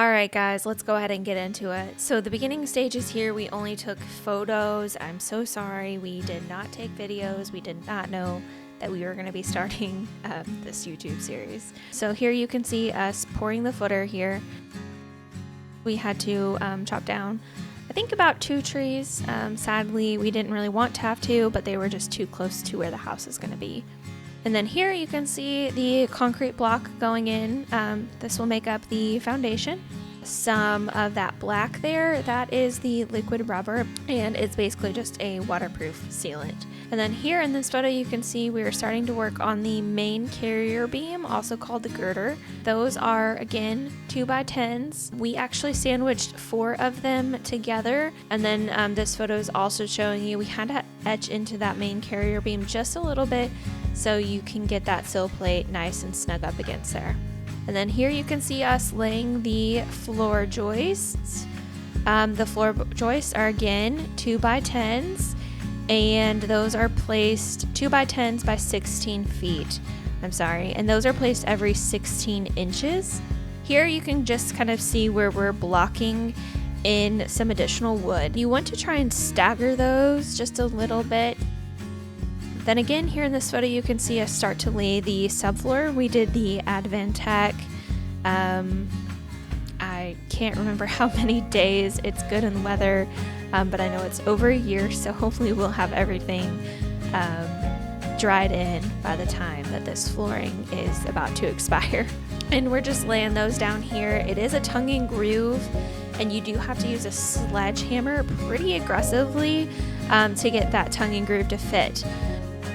Alright guys, let's go ahead and get into it. So the beginning stages here, we only took photos. I'm so sorry, we did not take videos. We did not know that we were going to be starting this YouTube series. So here you can see us pouring the footer here. We had to chop down, I think, about 2 trees. Sadly, we didn't really want to have to, but they were just too close to where the house is going to be. And then here you can see the concrete block going in. This will make up the foundation. Some of that black there, that is the liquid rubber, and it's basically just a waterproof sealant. And then here in this photo you can see we are starting to work on the main carrier beam, also called the girder. Those are, again, 2x10s. We actually sandwiched 4 of them together, and then this photo is also showing you we had to etch into that main carrier beam just a little bit so you can get that sill plate nice and snug up against there. And then here you can see us laying the floor joists. The floor joists are, again, 2x10s, and those are placed 2x10s by 16 feet. I'm sorry, and those are placed every 16 inches. Here you can just kind of see where we're blocking in some additional wood. You want to try and stagger those just a little bit. Then again, here in this photo you can see us start to lay the subfloor. We did the Advantech, I can't remember how many days. It's good in the weather, but I know it's over a year, so hopefully we'll have everything dried in by the time that this flooring is about to expire. And we're just laying those down here. It is a tongue and groove, and you do have to use a sledgehammer pretty aggressively to get that tongue and groove to fit.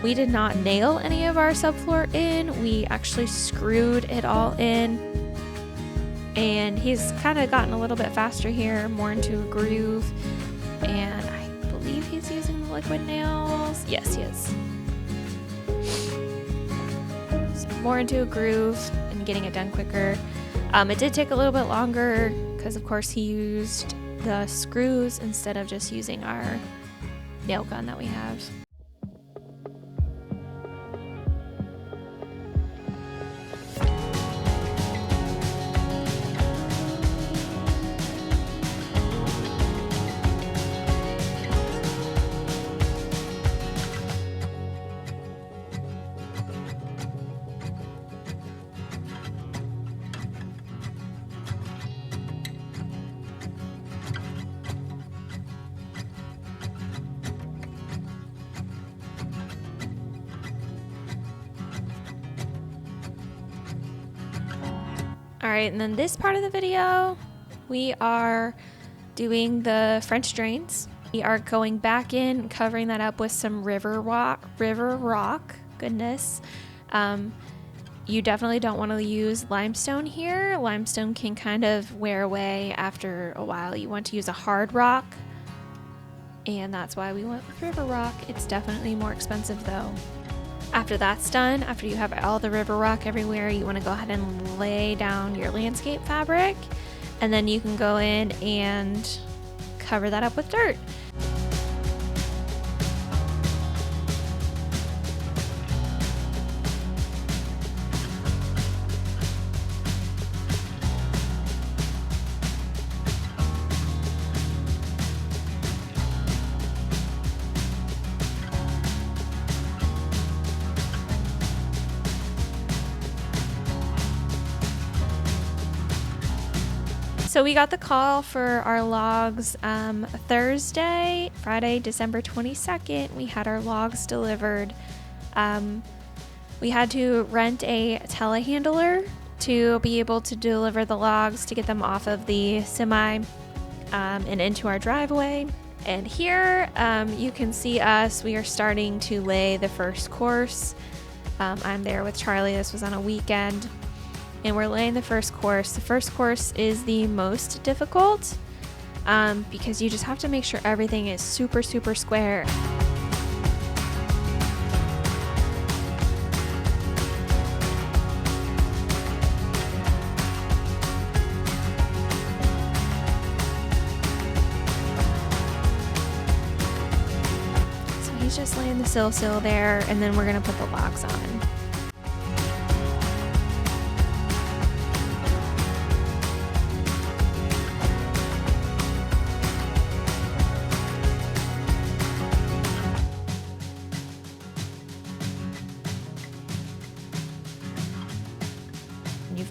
We did not nail any of our subfloor in. We actually screwed it all in. And he's kind of gotten a little bit faster here, more into a groove. And I believe he's using the liquid nails. Yes, he is. So more into a groove and getting it done quicker. It did take a little bit longer because, of course, he used the screws instead of just using our nail gun that we have. Alright, and then this part of the video, we are doing the French drains. We are going back in, covering that up with some river rock, goodness. You definitely don't want to use limestone here. Limestone can kind of wear away after a while. You want to use a hard rock, and that's why we went with river rock. It's definitely more expensive though. After that's done, after you have all the river rock everywhere, you want to go ahead and lay down your landscape fabric, and then you can go in and cover that up with dirt. So we got the call for our logs Thursday, Friday, December 22nd. We had our logs delivered. We had to rent a telehandler to be able to deliver the logs, to get them off of the semi and into our driveway. And here you can see us. We are starting to lay the first course. I'm there with Charlie. This was on a weekend. And we're laying the first course. The first course is the most difficult because you just have to make sure everything is super, super square. So he's just laying the sill there, and then we're gonna put the logs on.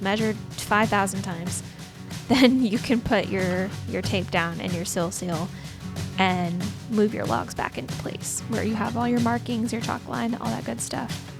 measured 5,000 times, then you can put your tape down and your sill seal and move your logs back into place where you have all your markings, your chalk line, all that good stuff.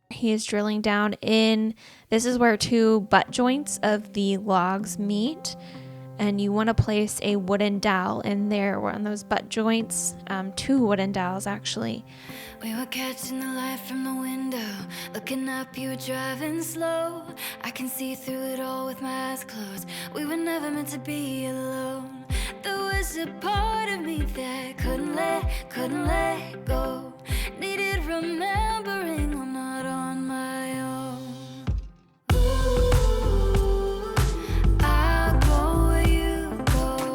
He is drilling down in, this is where two butt joints of the logs meet, and you want to place a wooden dowel in there on those butt joints, 2 wooden dowels actually. We were catching the light from the window, looking up, you were driving slow. I can see through it all with my eyes closed. We were never meant to be alone. There was a part of me that couldn't let go. Needed remembering I'm not on my own. Ooh, I'll go where you go.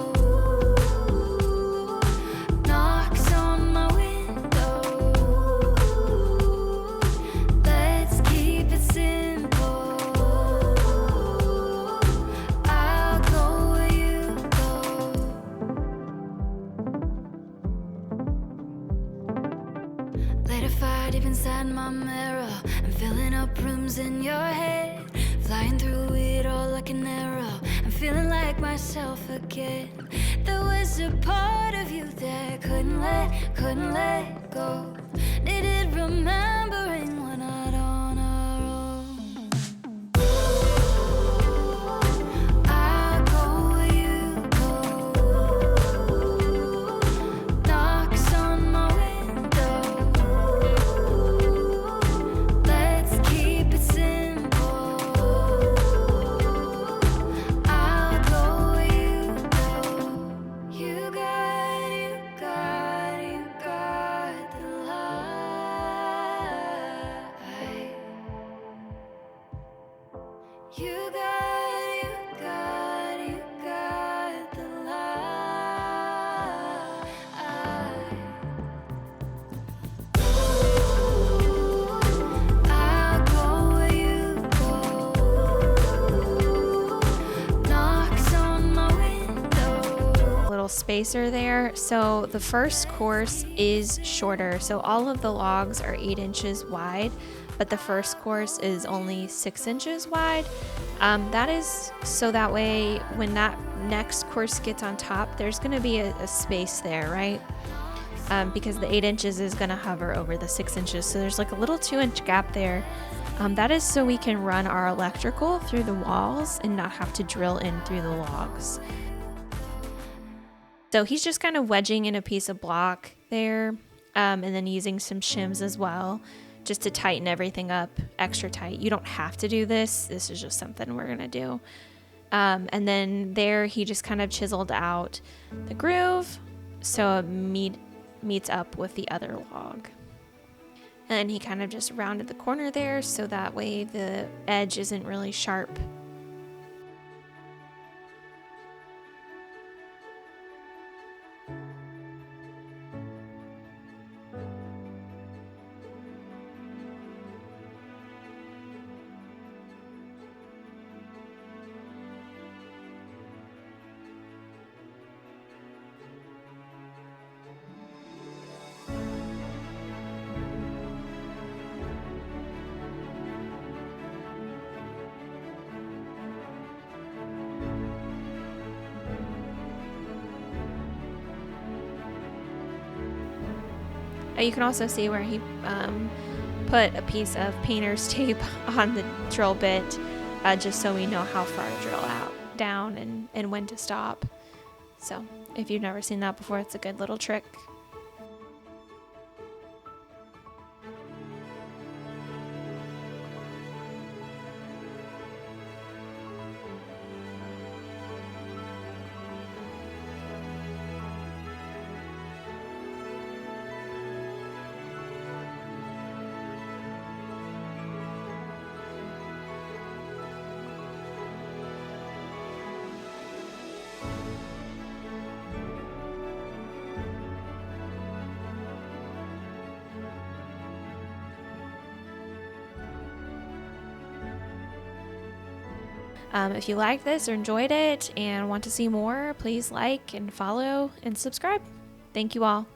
Knocks on my window. Let's keep it simple. I'll go where you go. Lit a fire deep inside my mirror. I'm filling up rooms in your head, flying through it all like an arrow. I'm feeling like myself again. There was a part of you that couldn't let go. Needed remembering we're not on our own. I'll go where you go. Knocks on my window. Let's keep it simple. I'll go where you go. You got the light. You got the light. I'll go where you go. Knocks on my window. Little spacer there. So the first course is shorter. So all of the logs are 8 inches wide, but the first course is only 6 inches wide. That is so that way when that next course gets on top, there's going to be a space there, right? Because the 8 inches is going to hover over the 6 inches. So there's like a little 2-inch gap there. That is so we can run our electrical through the walls and not have to drill in through the logs. So he's just kind of wedging in a piece of block there, and then using some shims as well, just to tighten everything up extra tight. You don't have to do this. This is just something we're gonna do. And then there he just kind of chiseled out the groove so it meets up with the other log. And then he kind of just rounded the corner there so that way the edge isn't really sharp. You can also see where he put a piece of painter's tape on the drill bit, just so we know how far to drill out down and when to stop. So if you've never seen that before, it's a good little trick. If you liked this or enjoyed it and want to see more, please like and follow and subscribe. Thank you all.